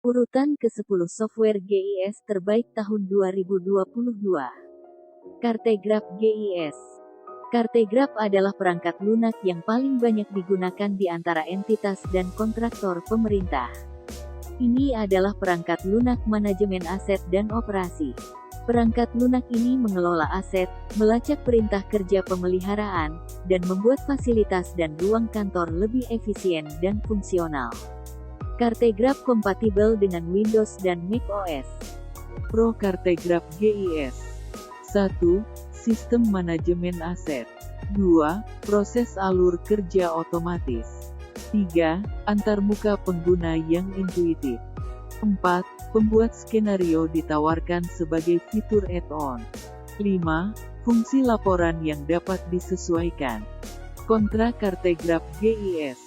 Urutan ke-10 software GIS terbaik tahun 2022. Kartegraf GIS. Kartegraf adalah perangkat lunak yang paling banyak digunakan di antara entitas dan kontraktor pemerintah. Ini adalah perangkat lunak manajemen aset dan operasi. Perangkat lunak ini mengelola aset, melacak perintah kerja pemeliharaan, dan membuat fasilitas dan ruang kantor lebih efisien dan fungsional. Kartegraf kompatibel dengan Windows dan Mac OS. Pro Kartegraf GIS. 1. Sistem manajemen aset. 2. Proses alur kerja otomatis. 3. Antarmuka pengguna yang intuitif. 4. Pembuat skenario ditawarkan sebagai fitur add-on. 5. Fungsi laporan yang dapat disesuaikan. Kontra Kartegraf GIS.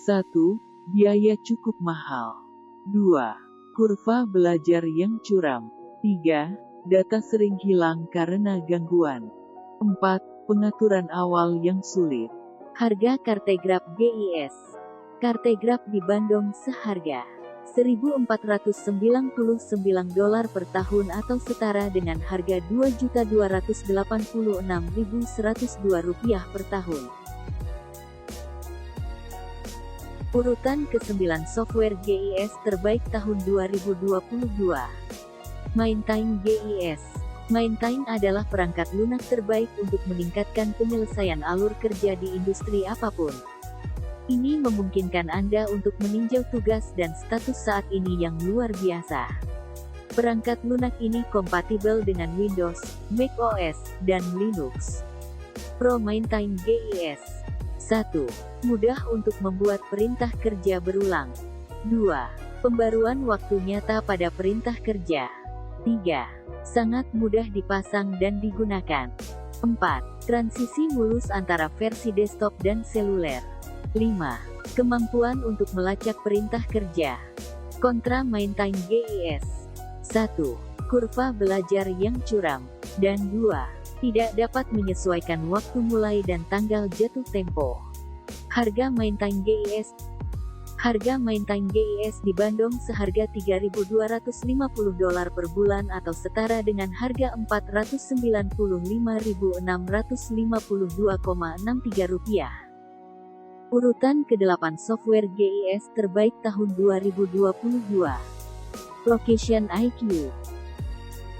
1. Biaya cukup mahal. 2. Kurva belajar yang curam. 3. Data sering hilang karena gangguan. 4. Pengaturan awal yang sulit. Harga Kartegraf GIS. Kartegraf di Bandung seharga $1.499 per tahun atau setara dengan harga Rp2.286.102 per tahun. Urutan ke-9 software GIS terbaik tahun 2022. Maintain GIS. Maintain adalah perangkat lunak terbaik untuk meningkatkan penyelesaian alur kerja di industri apapun. Ini memungkinkan Anda untuk meninjau tugas dan status saat ini yang luar biasa. Perangkat lunak ini kompatibel dengan Windows, Mac OS, dan Linux. Pro Maintain GIS. 1. Mudah untuk membuat perintah kerja berulang. 2. Pembaruan waktu nyata pada perintah kerja. 3. Sangat mudah dipasang dan digunakan. 4. Transisi mulus antara versi desktop dan seluler. 5. Kemampuan untuk melacak perintah kerja. Kontra Maintain GIS. 1. Kurva belajar yang curam. Dan 2. Tidak dapat menyesuaikan waktu mulai dan tanggal jatuh tempo. Harga Maintain GIS. Harga Maintain GIS di Bandung seharga $3.250 per bulan atau setara dengan harga Rp495.552,63. Urutan ke-8 software GIS terbaik tahun 2022. Location IQ.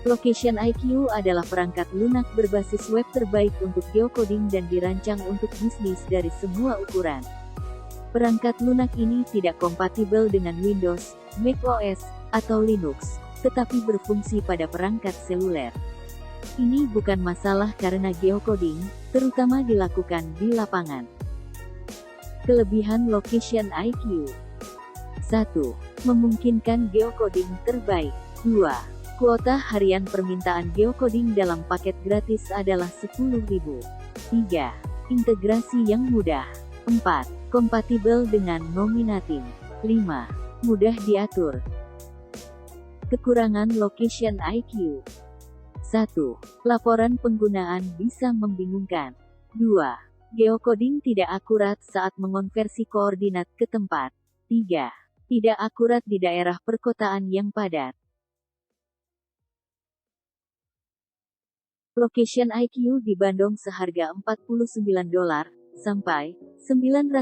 Location IQ adalah perangkat lunak berbasis web terbaik untuk geocoding dan dirancang untuk bisnis dari semua ukuran. Perangkat lunak ini tidak kompatibel dengan Windows, Mac OS, atau Linux, tetapi berfungsi pada perangkat seluler. Ini bukan masalah karena geocoding, terutama dilakukan di lapangan. Kelebihan Location IQ. 1. Memungkinkan geocoding terbaik. 2. Kuota harian permintaan geocoding dalam paket gratis adalah 10.000. 3. Integrasi yang mudah. 4. Kompatibel dengan Nominatim. 5. Mudah diatur. Kekurangan Location IQ. 1. Laporan penggunaan bisa membingungkan. 2. Geocoding tidak akurat saat mengonversi koordinat ke tempat. 3. Tidak akurat di daerah perkotaan yang padat. Location IQ di Bandung seharga $49 sampai $950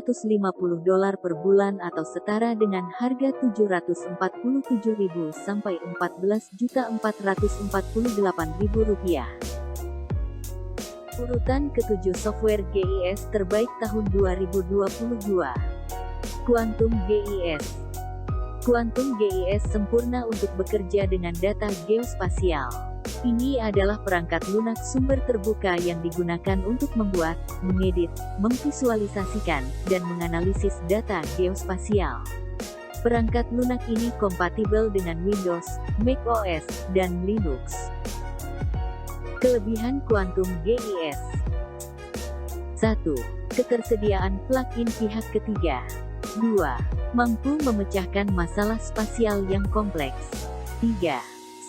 per bulan atau setara dengan harga Rp747.000 sampai Rp14.448.000. Urutan ke-7 software GIS terbaik tahun 2022. Quantum GIS. Quantum GIS sempurna untuk bekerja dengan data geospasial. Ini adalah perangkat lunak sumber terbuka yang digunakan untuk membuat, mengedit, memvisualisasikan, dan menganalisis data geospasial. Perangkat lunak ini kompatibel dengan Windows, Mac OS, dan Linux. Kelebihan Quantum GIS. 1. Ketersediaan plugin pihak ketiga. 2. Mampu memecahkan masalah spasial yang kompleks. 3.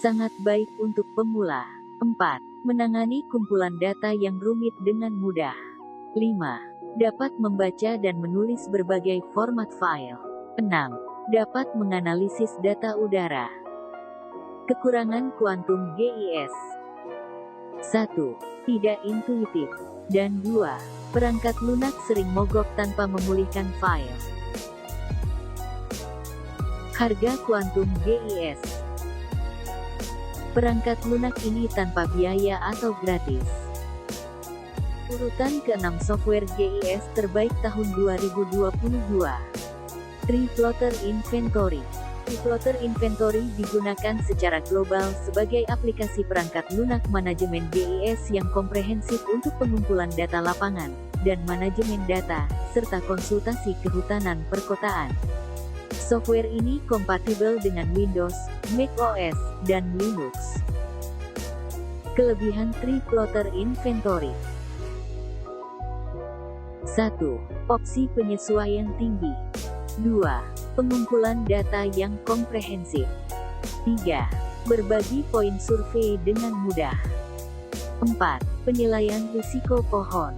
Sangat baik untuk pemula. 4. Menangani kumpulan data yang rumit dengan mudah. 5. Dapat membaca dan menulis berbagai format file. 6. Dapat menganalisis data udara. Kekurangan kuantum GIS. 1. Tidak intuitif. Dan 2. Perangkat lunak sering mogok tanpa memulihkan file. Harga kuantum GIS. Perangkat lunak ini tanpa biaya atau gratis. Urutan ke-6 software GIS terbaik tahun 2022. Triplotter Inventory. Triplotter Inventory digunakan secara global sebagai aplikasi perangkat lunak manajemen GIS yang komprehensif untuk pengumpulan data lapangan, dan manajemen data, serta konsultasi kehutanan perkotaan. Software ini kompatibel dengan Windows, Mac OS, dan Linux. Kelebihan Triplotter Inventory. 1. Opsi penyesuaian tinggi. 2. Pengumpulan data yang komprehensif. 3. Berbagi poin survei dengan mudah. 4. Penilaian risiko pohon.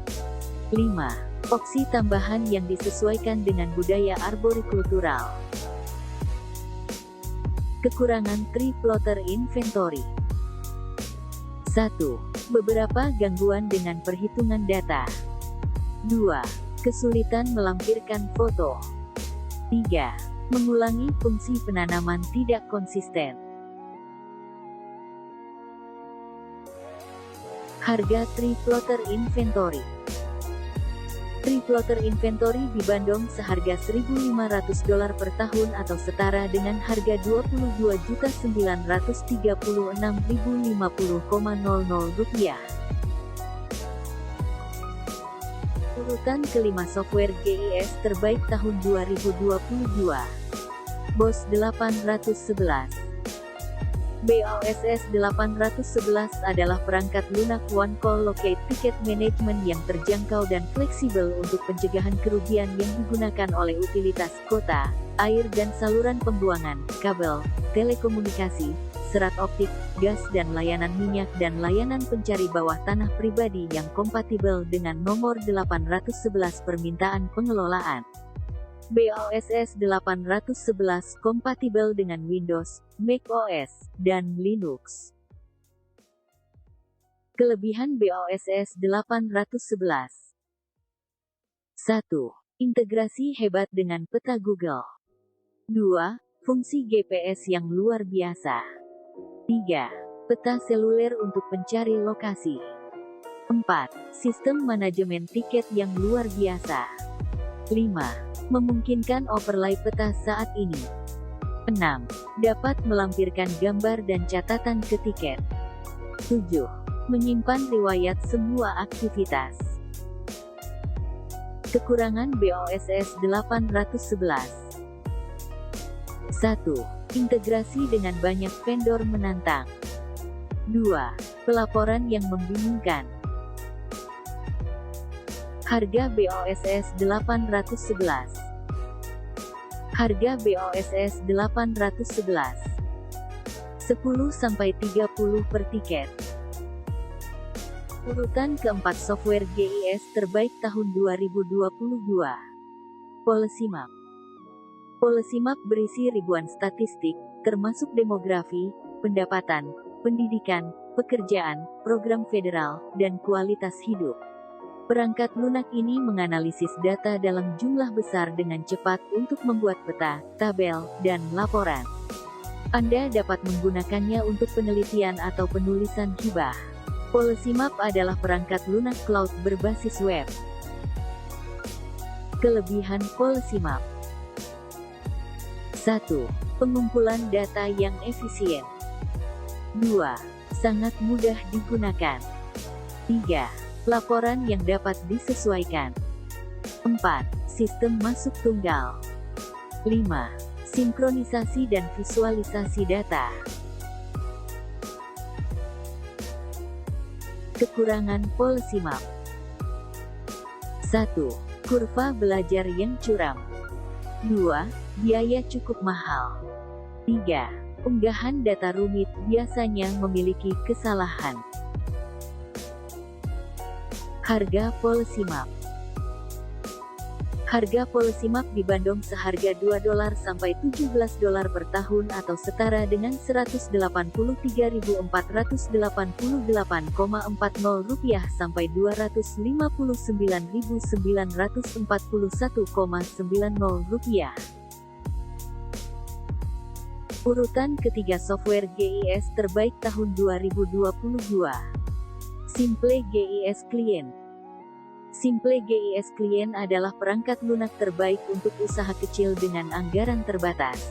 5. Opsi tambahan yang disesuaikan dengan budaya arborikultural. Kekurangan Triplotter Inventory. 1. Beberapa gangguan dengan perhitungan data. 2. Kesulitan melampirkan foto. 3. Mengulangi fungsi penanaman tidak konsisten. Harga Triplotter Inventory. Triplotter Inventory dibanderol seharga $1.500 per tahun atau setara dengan harga Rp22.936.050,00. Urutan ke-5 software GIS terbaik tahun 2022. BOSS 811. BOSS 811 adalah perangkat lunak One Call Locate Ticket Management yang terjangkau dan fleksibel untuk pencegahan kerugian yang digunakan oleh utilitas kota, air dan saluran pembuangan, kabel, telekomunikasi, serat optik, gas dan layanan minyak dan layanan pencari bawah tanah pribadi yang kompatibel dengan nomor 811 permintaan pengelolaan. BOSS 811 kompatibel dengan Windows, Mac OS, dan Linux. Kelebihan BOSS 811. 1. Integrasi hebat dengan peta Google. 2. Fungsi GPS yang luar biasa. 3. Peta seluler untuk pencari lokasi. 4. Sistem manajemen tiket yang luar biasa. 5. Memungkinkan overlay peta saat ini. 6. Dapat melampirkan gambar dan catatan ke tiket. 7. Menyimpan riwayat semua aktivitas. Kekurangan BOSS 811. 1. Integrasi dengan banyak vendor menantang. 2. Pelaporan yang membingungkan. Harga BOSS 811. Harga BOSS 811. 10-30 per tiket. Urutan ke-4 software GIS terbaik tahun 2022. Policymap. Policymap berisi ribuan statistik, termasuk demografi, pendapatan, pendidikan, pekerjaan, program federal, dan kualitas hidup. Perangkat lunak ini menganalisis data dalam jumlah besar dengan cepat untuk membuat peta, tabel, dan laporan. Anda dapat menggunakannya untuk penelitian atau penulisan hibah. Policymap adalah perangkat lunak cloud berbasis web. Kelebihan Policymap. 1. Pengumpulan data yang efisien. 2. Sangat mudah digunakan. 3. Laporan yang dapat disesuaikan. 4. Sistem masuk tunggal. 5. Sinkronisasi dan visualisasi data. Kekurangan Policymap. 1. Kurva belajar yang curam. 2. Biaya cukup mahal. 3. Unggahan data rumit biasanya memiliki kesalahan. Harga Policymap. Harga Policymak dibanderol seharga $2 sampai $17 per tahun atau setara dengan Rp183.488,40 sampai Rp259.941,90. Urutan ketiga software GIS terbaik tahun 2022. Simple GIS Client. Simple GIS Client adalah perangkat lunak terbaik untuk usaha kecil dengan anggaran terbatas.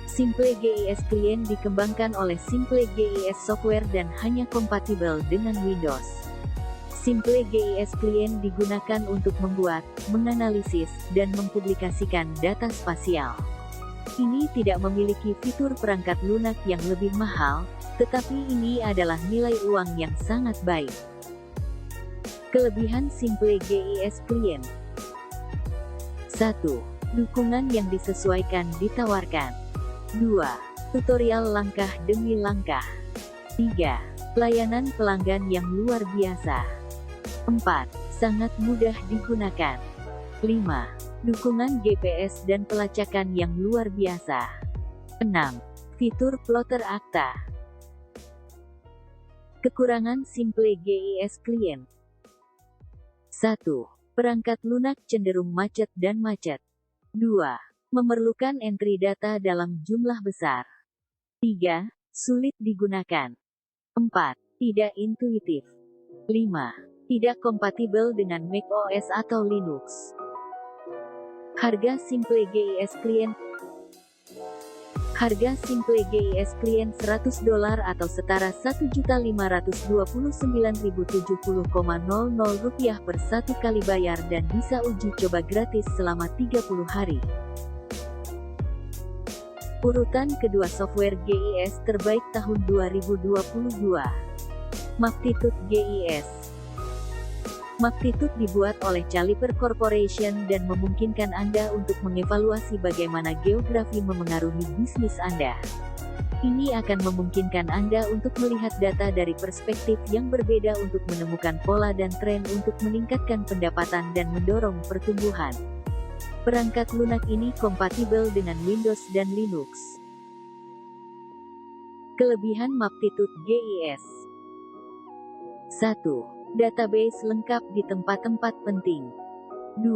Simple GIS Client dikembangkan oleh Simple GIS Software dan hanya kompatibel dengan Windows. Simple GIS Client digunakan untuk membuat, menganalisis, dan mempublikasikan data spasial. Ini tidak memiliki fitur perangkat lunak yang lebih mahal, tetapi ini adalah nilai uang yang sangat baik. Kelebihan Simple GIS Client. 1. Dukungan yang disesuaikan ditawarkan. 2. Tutorial langkah demi langkah. 3. Pelayanan pelanggan yang luar biasa. 4. Sangat mudah digunakan. 5. Dukungan GPS dan pelacakan yang luar biasa. 6. Fitur plotter akta. Kekurangan Simple GIS Client. 1. Perangkat lunak cenderung macet dan macet. 2. Memerlukan entry data dalam jumlah besar. 3. Sulit digunakan. 4. Tidak intuitif. 5. Tidak kompatibel dengan macOS atau Linux. Harga Simple GIS Client. Harga Simple GIS Client $100 atau setara Rp1.529.070,00 per satu kali bayar dan bisa uji coba gratis selama 30 hari. Urutan kedua software GIS terbaik tahun 2022. Magnitude GIS. Magnitude dibuat oleh Caliper Corporation dan memungkinkan Anda untuk mengevaluasi bagaimana geografi memengaruhi bisnis Anda. Ini akan memungkinkan Anda untuk melihat data dari perspektif yang berbeda untuk menemukan pola dan tren untuk meningkatkan pendapatan dan mendorong pertumbuhan. Perangkat lunak ini kompatibel dengan Windows dan Linux. Kelebihan Magnitude GIS. 1. Database lengkap di tempat-tempat penting. 2.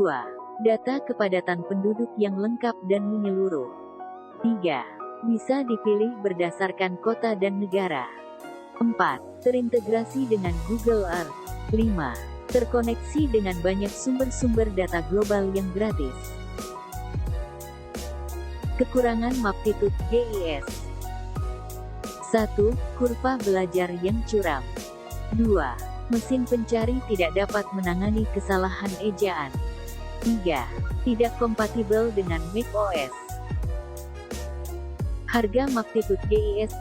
Data kepadatan penduduk yang lengkap dan menyeluruh. 3. Bisa dipilih berdasarkan kota dan negara. 4. Terintegrasi dengan Google Earth. 5. Terkoneksi dengan banyak sumber-sumber data global yang gratis. Kekurangan Magnitude GIS. 1. Kurva belajar yang curam. 2. Mesin pencari tidak dapat menangani kesalahan ejaan. 3. Tidak kompatibel dengan macOS. Harga Magnitude GIS.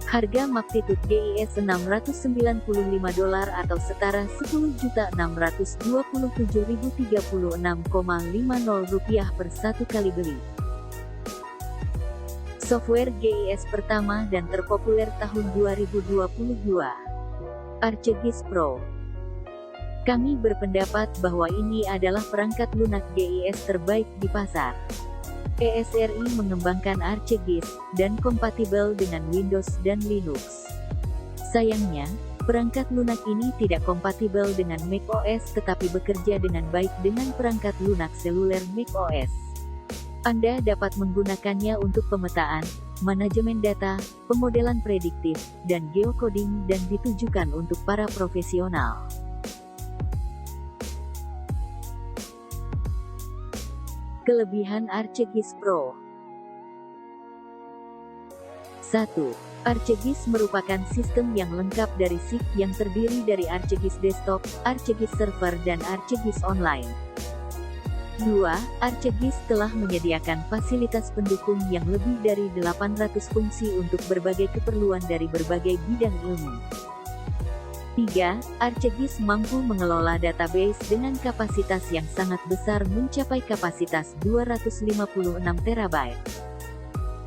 Harga Magnitude GIS $695 atau setara Rp1.627.036,50 per satu kali beli. Software GIS pertama dan terpopuler tahun 2022. ArcGIS Pro. Kami berpendapat bahwa ini adalah perangkat lunak GIS terbaik di pasar. ESRI mengembangkan ArcGIS, dan kompatibel dengan Windows dan Linux. Sayangnya, perangkat lunak ini tidak kompatibel dengan macOS tetapi bekerja dengan baik dengan perangkat lunak seluler macOS. Anda dapat menggunakannya untuk pemetaan, manajemen data, pemodelan prediktif, dan geocoding dan ditujukan untuk para profesional. Kelebihan ArcGIS Pro. 1. ArcGIS merupakan sistem yang lengkap dari SIG yang terdiri dari ArcGIS Desktop, ArcGIS Server dan ArcGIS Online. 2. ArcGIS telah menyediakan fasilitas pendukung yang lebih dari 800 fungsi untuk berbagai keperluan dari berbagai bidang ilmu. 3. ArcGIS mampu mengelola database dengan kapasitas yang sangat besar mencapai kapasitas 256 TB.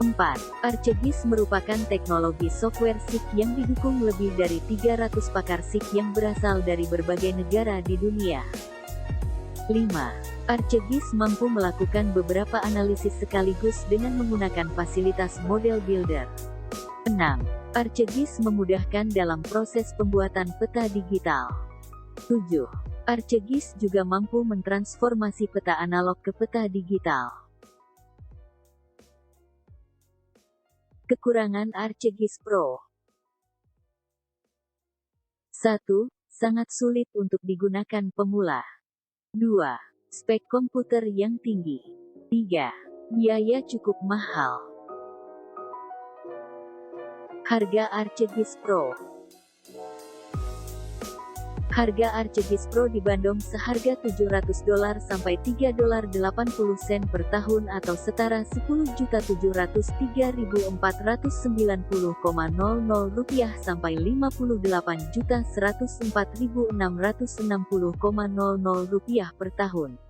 4. ArcGIS merupakan teknologi software SIG yang didukung lebih dari 300 pakar SIG yang berasal dari berbagai negara di dunia. 5. ArcGIS mampu melakukan beberapa analisis sekaligus dengan menggunakan fasilitas model builder. 6. ArcGIS memudahkan dalam proses pembuatan peta digital. 7. ArcGIS juga mampu mentransformasi peta analog ke peta digital. Kekurangan ArcGIS Pro. 1. Sangat sulit untuk digunakan pemula. 2. Spek komputer yang tinggi. 3. Biaya cukup mahal. Harga ArcGIS Pro. Harga ArcGIS Pro dibanderol seharga $700 sampai $3.80 per tahun atau setara Rp10.703.490,00 sampai Rp58.104.660,00 per tahun.